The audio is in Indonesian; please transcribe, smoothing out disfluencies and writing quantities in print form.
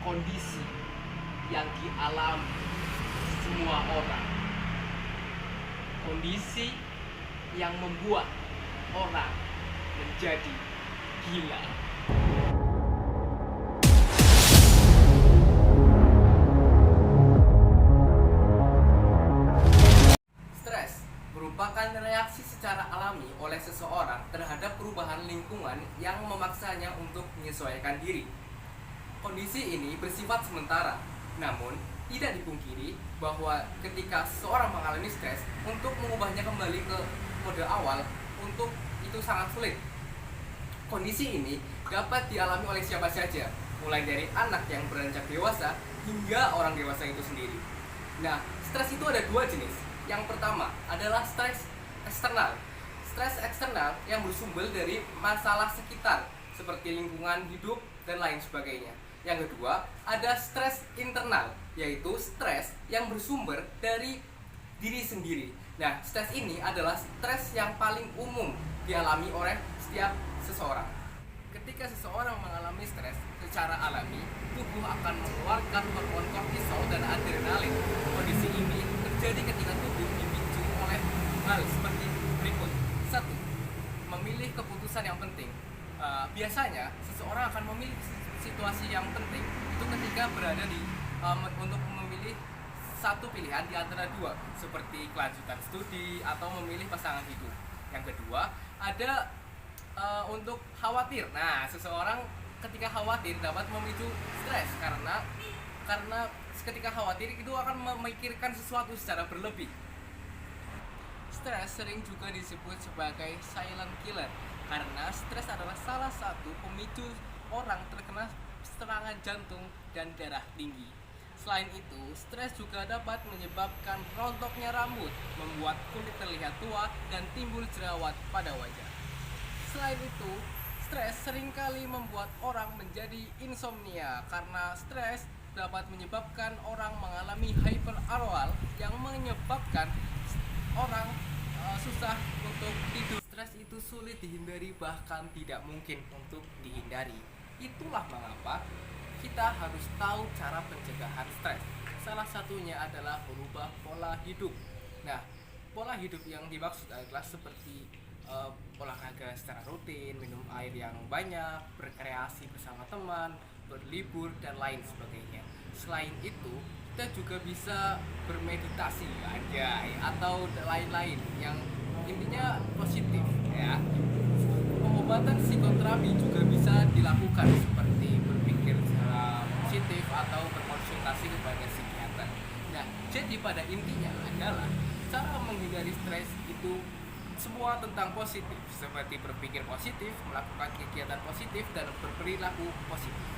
kondisi yang dialami semua orang. Kondisi yang membuat orang menjadi gila. Stres merupakan reaksi secara alami oleh seseorang terhadap perubahan lingkungan yang memaksanya untuk menyesuaikan diri. Kondisi ini bersifat sementara, namun tidak dipungkiri bahwa ketika seseorang mengalami stres, untuk mengubahnya kembali ke mode awal itu sangat sulit. Kondisi ini dapat dialami oleh siapa saja, mulai dari anak yang beranjak dewasa hingga orang dewasa itu sendiri. Nah, stres itu ada dua jenis. Yang pertama adalah stres eksternal. Stres eksternal yang bersumber dari masalah sekitar seperti lingkungan hidup dan lain sebagainya. Yang kedua, ada stres internal, yaitu stres yang bersumber dari diri sendiri. Nah, stres ini adalah stres yang paling umum dialami oleh setiap seseorang. Ketika seseorang mengalami stres secara alami, tubuh akan mengeluarkan hormon kortisol dan adrenalin. Kondisi ini terjadi ketika tubuh dipicu oleh hal seperti berikut. 1. Memilih keputusan yang penting. Biasanya seseorang akan memilih situasi yang penting itu ketika berada di untuk memilih satu pilihan di antara dua, seperti kelanjutan studi atau memilih pasangan hidup. Yang kedua, ada untuk khawatir. Nah, seseorang ketika khawatir dapat memicu stres karena ketika khawatir itu akan memikirkan sesuatu secara berlebih. Stres sering juga disebut sebagai silent killer karena stres adalah salah satu pemicu orang terkena serangan jantung dan darah tinggi. Selain itu, stres juga dapat menyebabkan rontoknya rambut, membuat kulit terlihat tua, dan timbul jerawat pada wajah. Selain itu, stres seringkali membuat orang menjadi insomnia karena stres dapat menyebabkan orang mengalami hyperarousal yang menyebabkan orang susah untuk tidur. Stres itu sulit dihindari, bahkan tidak mungkin untuk dihindari. Itulah mengapa kita harus tahu cara pencegahan stres. Salah satunya adalah merubah pola hidup. Nah, pola hidup yang dimaksud adalah seperti olahraga secara rutin, minum air yang banyak, berkreasi bersama teman, berlibur, dan lain sebagainya. Selain itu, kita juga bisa bermeditasi aja atau lain-lain yang intinya positif ya. Pengobatan psikoterapi juga bisa dilakukan seperti berpikir secara positif atau berkonsultasi kepada psikiater. Nah, jadi pada intinya adalah cara menghindari stres itu semua tentang positif, seperti berpikir positif, melakukan kegiatan positif, dan berperilaku positif.